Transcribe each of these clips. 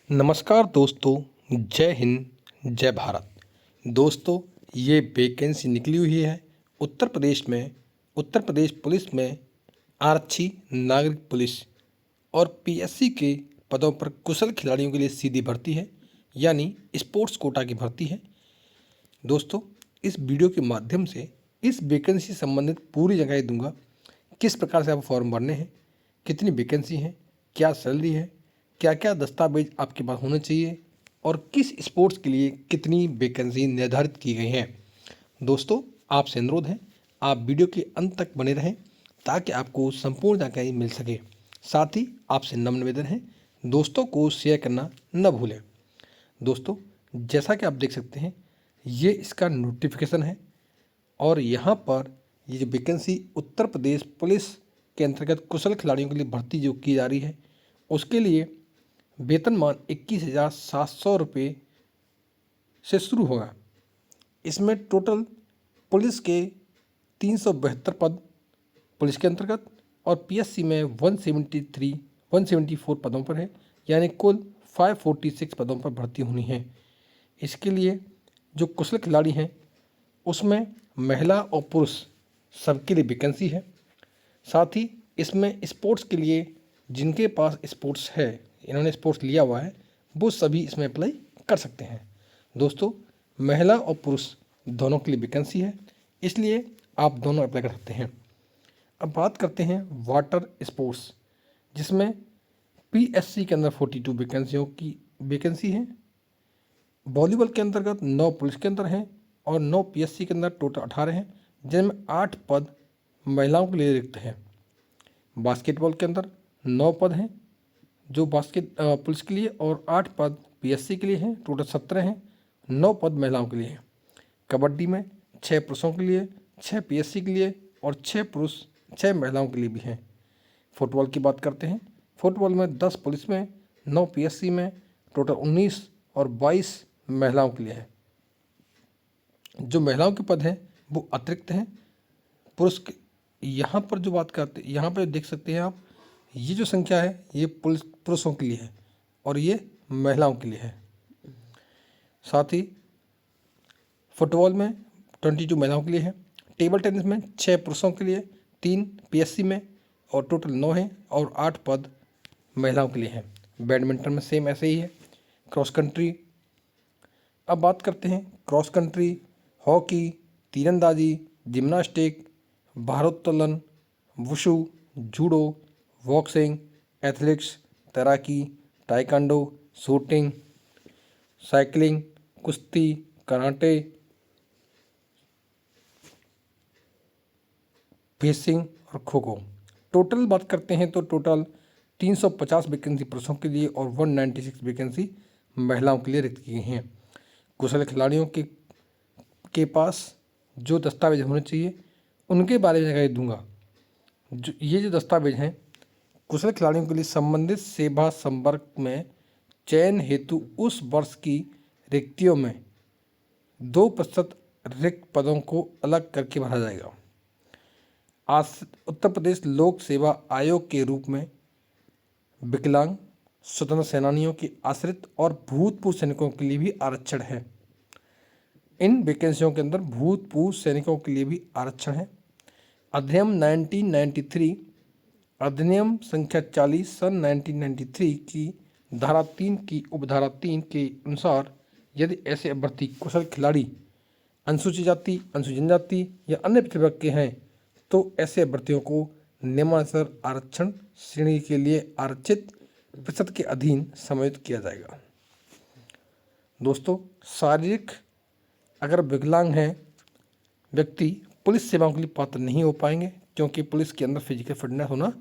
नमस्कार दोस्तों, जय हिंद, जय भारत। दोस्तों, ये वैकेंसी निकली हुई है उत्तर प्रदेश पुलिस में आरक्षी, नागरिक पुलिस और पीएससी के पदों पर कुशल खिलाड़ियों के लिए सीधी भर्ती है, यानी स्पोर्ट्स कोटा की भर्ती है। दोस्तों, इस वीडियो के माध्यम से इस वैकेंसी से संबंधित पूरी जानकारी दूंगा। किस प्रकार से आप फॉर्म भरने हैं, कितनी वैकेंसी है, क्या सैलरी है, क्या क्या दस्तावेज आपके पास होने चाहिए और किस स्पोर्ट्स के लिए कितनी वैकेंसी निर्धारित की गई हैं। दोस्तों, आपसे अनुरोध है, आप वीडियो के अंत तक बने रहें ताकि आपको संपूर्ण जानकारी मिल सके। साथ ही आपसे नम्र निवेदन है, दोस्तों को शेयर करना न भूलें। दोस्तों, जैसा कि आप देख सकते हैं, ये इसका नोटिफिकेशन है और यहाँ पर ये जो वैकेंसी उत्तर प्रदेश पुलिस के अंतर्गत कुशल खिलाड़ियों के लिए भर्ती जो की जा रही है, उसके लिए वेतनमान 21,700 रुपये से शुरू होगा। इसमें टोटल पुलिस के 372 पद पुलिस के अंतर्गत और पीएससी में 174 पदों पर है, यानी कुल 546 पदों पर भर्ती होनी है। इसके लिए जो कुशल खिलाड़ी हैं उसमें महिला और पुरुष सबके लिए वैकेंसी है। साथ ही इसमें स्पोर्ट्स के लिए जिनके पास स्पोर्ट्स है, इन्होंने स्पोर्ट्स लिया हुआ है, वो सभी इसमें अप्लाई कर सकते हैं। दोस्तों, महिला और पुरुष दोनों के लिए वैकेंसी है, इसलिए आप दोनों अप्लाई कर सकते हैं। अब बात करते हैं वाटर स्पोर्ट्स, जिसमें पीएससी के अंदर 42 वैकेंसियों की वैकेंसी है। वॉलीबॉल के अंतर्गत 9 पुलिस के अंदर हैं और 9 पीएससी के अंदर टोटल 18 हैं, जिनमें 8 पद महिलाओं के लिए रिक्त हैं। बास्केटबॉल के अंदर 9 पद हैं जो पुलिस के लिए और 8 पद पीएससी के लिए हैं, टोटल 17 हैं। 9 पद महिलाओं के लिए हैं। कबड्डी में 6 पुरुषों के लिए, 6 पीएससी के लिए और 6 महिलाओं के लिए भी हैं। फुटबॉल की बात करते हैं, फुटबॉल में 10 पुलिस में, 9 पीएससी में, टोटल 19 और 22 महिलाओं के लिए है। जो महिलाओं के पद हैं वो अतिरिक्त हैं पुरुष के। यहाँ पर जो बात करते हैं, यहाँ पर देख सकते हैं आप, ये जो संख्या है ये पुरुषों के लिए है और ये महिलाओं के लिए है। साथ ही फुटबॉल में 22 महिलाओं के लिए है। टेबल टेनिस में 6 पुरुषों के लिए, 3 पीएससी में और टोटल 9 हैं और 8 पद महिलाओं के लिए हैं। बैडमिंटन में सेम ऐसे ही है। क्रॉस कंट्री, अब बात करते हैं क्रॉस कंट्री, हॉकी, तीरंदाजी, जिम्नास्टिक, भारोत्तोलन, वुशु, जूडो, बॉक्सिंग, एथलेटिक्स, तैराकी, ताइक्वांडो, शूटिंग, साइकिलिंग, कुश्ती, कराटे, फेंसिंग और खो खो। टोटल बात करते हैं तो टोटल 350 वैकेंसी पुरुषों के लिए और 196 वैकेंसी महिलाओं के लिए रिक्त की गई हैं। कुशल खिलाड़ियों के पास जो दस्तावेज होने चाहिए उनके बारे में जानकारी दूंगा। ये जो दस्तावेज हैं कुशल खिलाड़ियों के लिए संबंधित सेवा संपर्क में चयन हेतु उस वर्ष की रिक्तियों में 2% रिक्त पदों को अलग करके भरा जाएगा। उत्तर प्रदेश लोक सेवा आयोग के रूप में विकलांग, स्वतंत्र सेनानियों के आश्रित और भूतपूर्व सैनिकों के लिए भी आरक्षण है। इन वैकेंसियों के अंदर भूतपूर्व सैनिकों के लिए भी आरक्षण है। अधिनियम 1993, अधिनियम संख्या 40 सन 1993 की धारा 3 की उपधारा 3 के अनुसार यदि ऐसे अभ्यर्थी कुशल खिलाड़ी अनुसूचित जाति, अनुसूचित जनजाति या अन्य पिछड़े वर्ग के हैं तो ऐसे अभ्यर्थियों को नियमानुसार आरक्षण श्रेणी के लिए आरक्षित प्रतिशत के अधीन समायोजित किया जाएगा। दोस्तों, शारीरिक अगर विकलांग हैं व्यक्ति पुलिस सेवाओं के लिए पात्र नहीं हो पाएंगे, क्योंकि पुलिस के अंदर फिजिकल फिटनेस होना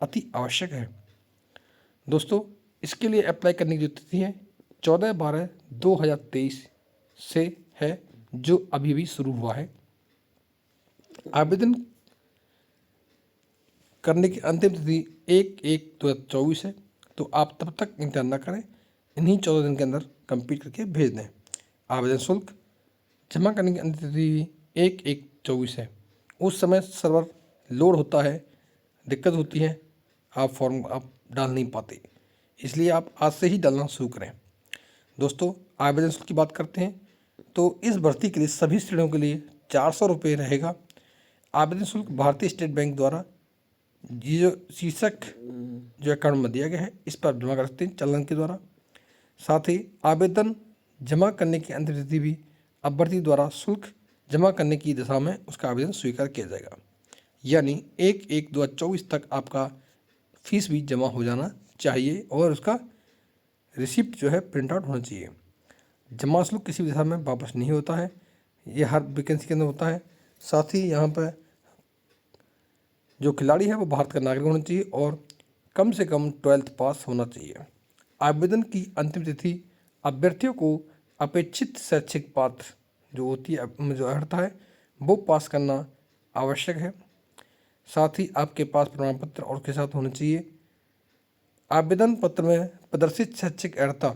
अति आवश्यक है। दोस्तों, इसके लिए अप्लाई करने की जो तिथि है 14/12/2023 से है, जो अभी भी शुरू हुआ है। आवेदन करने की अंतिम तिथि 1/1/2024 है, तो आप तब तक इंतजार न करें, इन्हीं 14 दिन के अंदर कंप्लीट करके भेज दें। आवेदन शुल्क जमा करने की अंतिम तिथि 1/1/24 है। उस समय सर्वर लोड होता है, दिक्कत होती है, आप फॉर्म आप डाल नहीं पाते, इसलिए आप आज से ही डालना शुरू करें। दोस्तों, आवेदन शुल्क की बात करते हैं तो इस भर्ती के लिए सभी श्रेणियों के लिए 400 रुपये रहेगा। आवेदन शुल्क भारतीय स्टेट बैंक द्वारा जो शीर्षक जो अकाउंट में दिया गया है इस पर जमा कर सकते हैं चालान के द्वारा। साथ ही आवेदन जमा करने की अंतिम तिथि भी अभ्यर्थी द्वारा शुल्क जमा करने की दिशा में उसका आवेदन स्वीकार किया जाएगा, यानी 1/1/2024 तक आपका फीस भी जमा हो जाना चाहिए और उसका रिसिप्ट जो है प्रिंट आउट होना चाहिए। जमा शुल्क किसी भी दिशा में वापस नहीं होता है, ये हर वैकेंसी के अंदर होता है। साथ ही यहाँ पर जो खिलाड़ी है वो भारत का नागरिक होना चाहिए और कम से कम 12th पास होना चाहिए। आवेदन की अंतिम तिथि अभ्यर्थियों को अपेक्षित शैक्षिक पात्र जो होती है जो अर्हता है वो पास करना आवश्यक है। साथ ही आपके पास प्रमाण पत्र और के साथ होना चाहिए। आवेदन पत्र में प्रदर्शित शैक्षिक अर्हता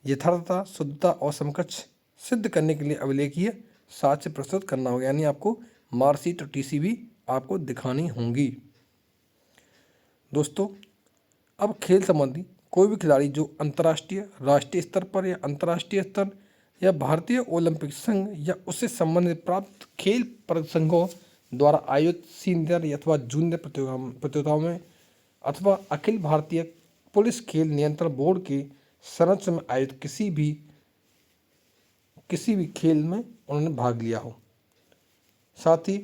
यथार्थता, शुद्धता और समकक्ष सिद्ध करने के लिए अभिलेखीय साक्ष्य प्रस्तुत करना होगा, यानी आपको मार्कशीट और टीसी भी आपको दिखानी होंगी। दोस्तों, अब खेल संबंधी कोई भी खिलाड़ी जो अंतर्राष्ट्रीय, राष्ट्रीय स्तर पर या अंतर्राष्ट्रीय स्तर या भारतीय ओलंपिक संघ या उससे संबंधित प्राप्त खेल परिसंघों द्वारा आयोजित सीनियर अथवा जूनियर प्रतियोगिताओं में अथवा अखिल भारतीय पुलिस खेल नियंत्रण बोर्ड के संरक्षण में आयोजित किसी भी खेल में उन्होंने भाग लिया हो। साथ ही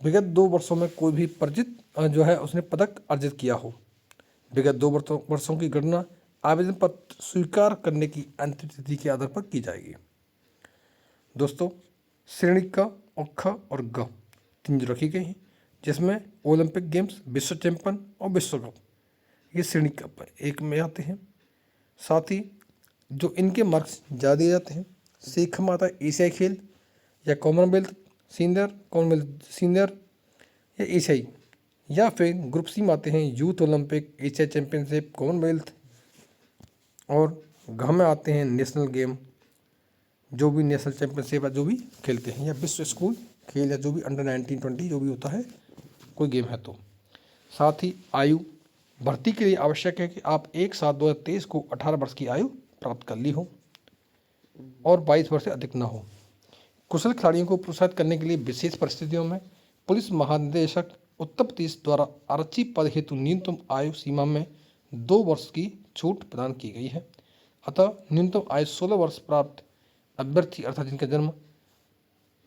विगत 2 वर्षों में कोई भी परिचित जो है उसने पदक अर्जित किया हो। विगत 2 वर्षों की गणना आवेदन पत्र स्वीकार करने की अंतिम तिथि के आधार पर की जाएगी। दोस्तों, श्रेणी क और ख और ग 3 जो रखी गई हैं, जिसमें ओलंपिक गेम्स, विश्व चैंपियन और विश्व कप ये श्रेणी क 1 में आते हैं। साथ ही जो इनके मार्क्स ज़्यादा दिए जाते हैं, सीखम आता है एशियाई खेल या कॉमनवेल्थ सीनियर या एशियाई, या फिर ग्रुप सी में आते हैं youth Olympic, Asia championship, Commonwealth, और घ में आते हैं नेशनल गेम जो भी नेशनल चैंपियनशिप जो भी खेलते हैं, या विश्व स्कूल खेल या जो भी अंडर 19-20 जो भी होता है कोई गेम है तो। साथ ही आयु भर्ती के लिए आवश्यक है कि आप 1/7/2023 को 18 वर्ष की आयु प्राप्त कर ली हो और 22 वर्ष से अधिक न हो। कुशल खिलाड़ियों को प्रोत्साहित करने के लिए विशेष परिस्थितियों में पुलिस महानिदेशक उत्तर प्रदेश द्वारा आरक्षी पद हेतु न्यूनतम आयु सीमा में 2 वर्ष की छूट प्रदान की गई है। अतः न्यूनतम आयु 16 वर्ष प्राप्त अभ्यर्थी अर्थात जिनका जन्म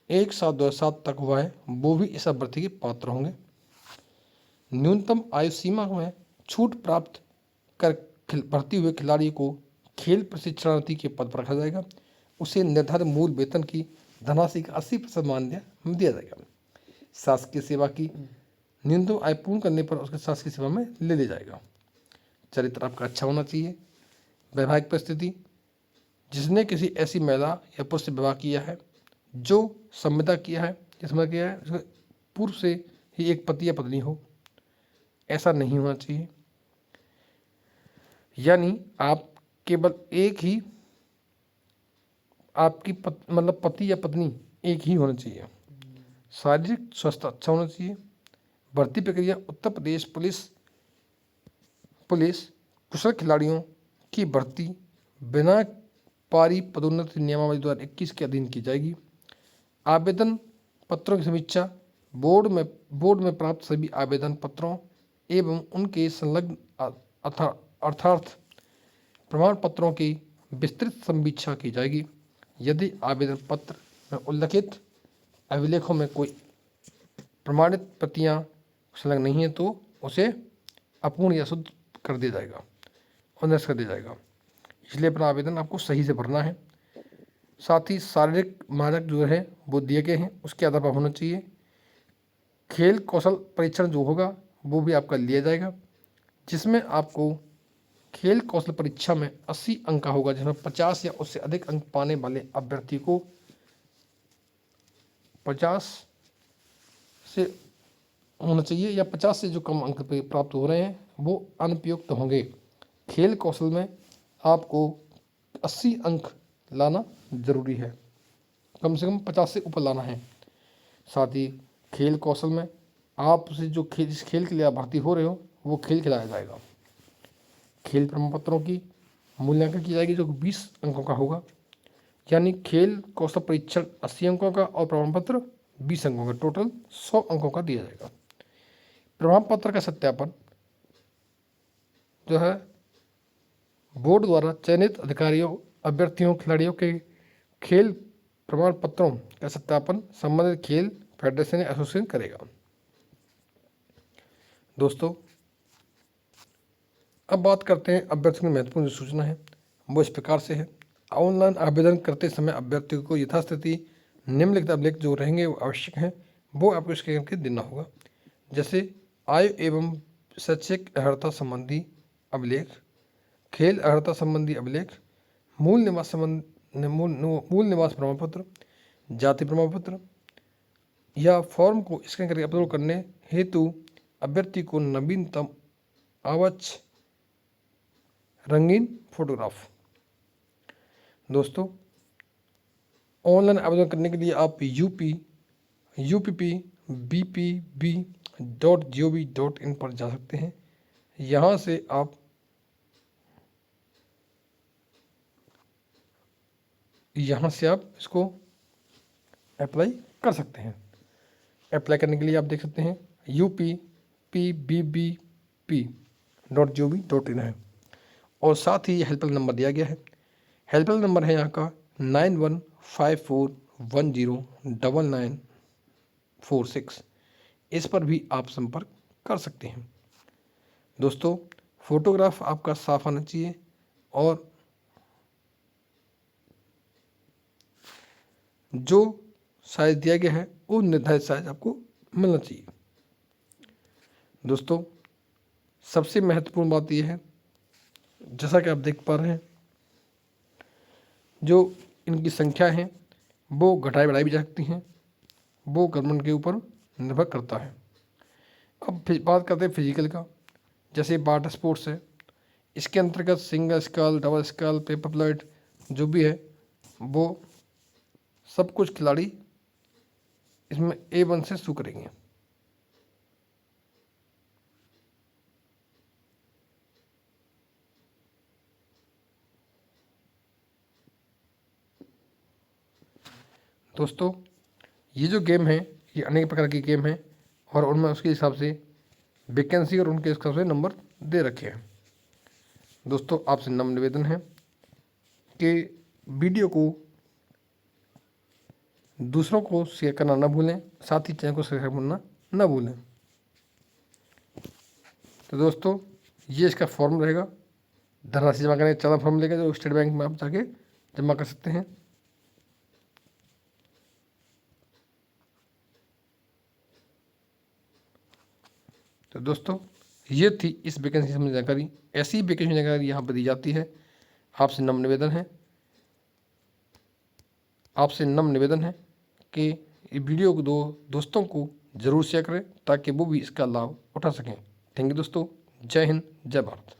1/7/2007 तक हुआ है वो भी इस अभ्यर्थी के पात्र होंगे। न्यूनतम आयु सीमा में छूट प्राप्त कर भर्ती हुए खिलाड़ी को खेल प्रशिक्षणार्थी के पद पर रखा जाएगा। उसे निर्धारित मूल वेतन की धनराशि का 80% मानदेय दिया जाएगा। शासकीय सेवा की न्यूनतम आयु पूर्ण करने पर उसके शासकीय सेवा में ले लिया जाएगा। चरित्र आपका अच्छा होना चाहिए। वैवाहिक परिस्थिति, जिसने किसी ऐसी महिला या पुरुष से विवाह किया है जो संविदा किया है उसके पूर्व से ही एक पति या पत्नी हो, ऐसा नहीं होना चाहिए। यानी आप केवल एक ही आपकी पति या पत्नी एक ही होना चाहिए। शारीरिक स्वास्थ्य अच्छा होना चाहिए। भर्ती प्रक्रिया उत्तर प्रदेश पुलिस कुशल खिलाड़ियों की भर्ती बिना पारी पदोन्नति नियमावली 2021 के अधीन की जाएगी। आवेदन पत्रों की समीक्षा बोर्ड में प्राप्त सभी आवेदन पत्रों एवं उनके संलग्न अर्थार्थ प्रमाण पत्रों की विस्तृत समीक्षा की जाएगी। यदि आवेदन पत्र में उल्लिखित अभिलेखों में कोई प्रमाणित प्रतियां संलग्न नहीं है तो उसे अपूर्ण या शुद्ध कर दिया जाएगा और निरस्त कर दिया जाएगा। इसलिए अपना आवेदन आपको सही से भरना है। साथ ही शारीरिक मानक जो है वो दिए गए हैं, उसके आधार पर होना चाहिए। खेल कौशल परीक्षण जो होगा वो भी आपका लिया जाएगा, जिसमें आपको खेल कौशल परीक्षा में 80 अंक का होगा, जिसमें 50 या उससे अधिक अंक पाने वाले अभ्यर्थी को 50 से होना चाहिए या 50 से जो कम अंक प्राप्त हो रहे हैं वो अनुपयुक्त होंगे। खेल कौशल में आपको 80 अंक लाना जरूरी है, कम से कम 50 से ऊपर लाना है। साथ ही खेल कौशल में आप से जो जिस खेल के लिए आप भर्ती हो रहे हो वो खेल खिलाया जाएगा। खेल प्रमाण पत्रों की मूल्यांकन की जाएगी जो 20 अंकों का होगा, यानी खेल कौशल परीक्षण 80 अंकों का और प्रमाण पत्र 20 अंकों का, टोटल 100 अंकों का दिया जाएगा। प्रमाण पत्र का सत्यापन जो है बोर्ड द्वारा चयनित अधिकारियों, अभ्यर्थियों, खिलाड़ियों के खेल प्रमाण पत्रों का सत्यापन संबंधित खेल फेडरेशन या एसोसिएशन करेगा। दोस्तों, अब बात करते हैं अभ्यर्थियों की महत्वपूर्ण जो सूचना है वो इस प्रकार से है। ऑनलाइन आवेदन करते समय अभ्यर्थियों को यथास्थिति निम्नलिखित अभिलेख जो रहेंगे वो आवश्यक हैं, वो आपको स्कैन करके देना होगा। जैसे आयु एवं शैक्षिक अर्हता संबंधी अभिलेख, खेल अर्हता संबंधी अभिलेख, मूल निवास प्रमाण पत्र, जाति प्रमाण पत्र या फॉर्म को स्कैन करके अपलोड करने हेतु अभ्यर्थी को नवीनतम आवश्यक रंगीन फोटोग्राफ। दोस्तों, ऑनलाइन आवेदन करने के लिए आप uppbpb.gov.in पर जा सकते हैं। यहाँ से आप इसको अप्लाई कर सकते हैं। अप्लाई करने के लिए आप देख सकते हैं uppbbb.gov.in है और साथ ही हेल्पलाइन नंबर दिया गया है। हेल्पलाइन नंबर है यहाँ का 9154109946। इस पर भी आप संपर्क कर सकते हैं। दोस्तों, फोटोग्राफ आपका साफ आना चाहिए और जो साइज दिया गया है वो निर्धारित साइज आपको मिलना चाहिए। दोस्तों, सबसे महत्वपूर्ण बात यह है, जैसा कि आप देख पा रहे हैं, जो इनकी संख्या है वो घटाई बढ़ाई भी जा सकती हैं, वो गवर्नमेंट के ऊपर निर्भर करता है। अब बात करते हैं फिजिकल का। जैसे वाटर स्पोर्ट्स है, इसके अंतर्गत single scull, double scull, paper plate जो भी है वो सब कुछ खिलाड़ी इसमें A1 से शुरू करेंगे। दोस्तों, ये जो गेम है ये अनेक प्रकार की गेम है और उनमें उसके हिसाब से वैकेंसी और उनके हिसाब से नंबर दे रखे हैं। दोस्तों, आपसे नम्र निवेदन है कि वीडियो को दूसरों को शेयर करना ना भूलें, साथ ही चैनल को सब्सक्राइब करना ना भूलें। तो दोस्तों, ये इसका फॉर्म रहेगा। धनराशि जमा करने का 14 फॉर्म लेगा जो स्टेट बैंक में आप जाके जमा कर सकते हैं। तो दोस्तों, ये थी इस वैकेंसी संबंधी जानकारी। ऐसी वैकेंसी जानकारी यहाँ पर दी जाती है। आपसे नम्र निवेदन है कि ये वीडियो को दोस्तों को ज़रूर शेयर करें ताकि वो भी इसका लाभ उठा सकें। थैंक यू दोस्तों। जय हिंद, जय भारत।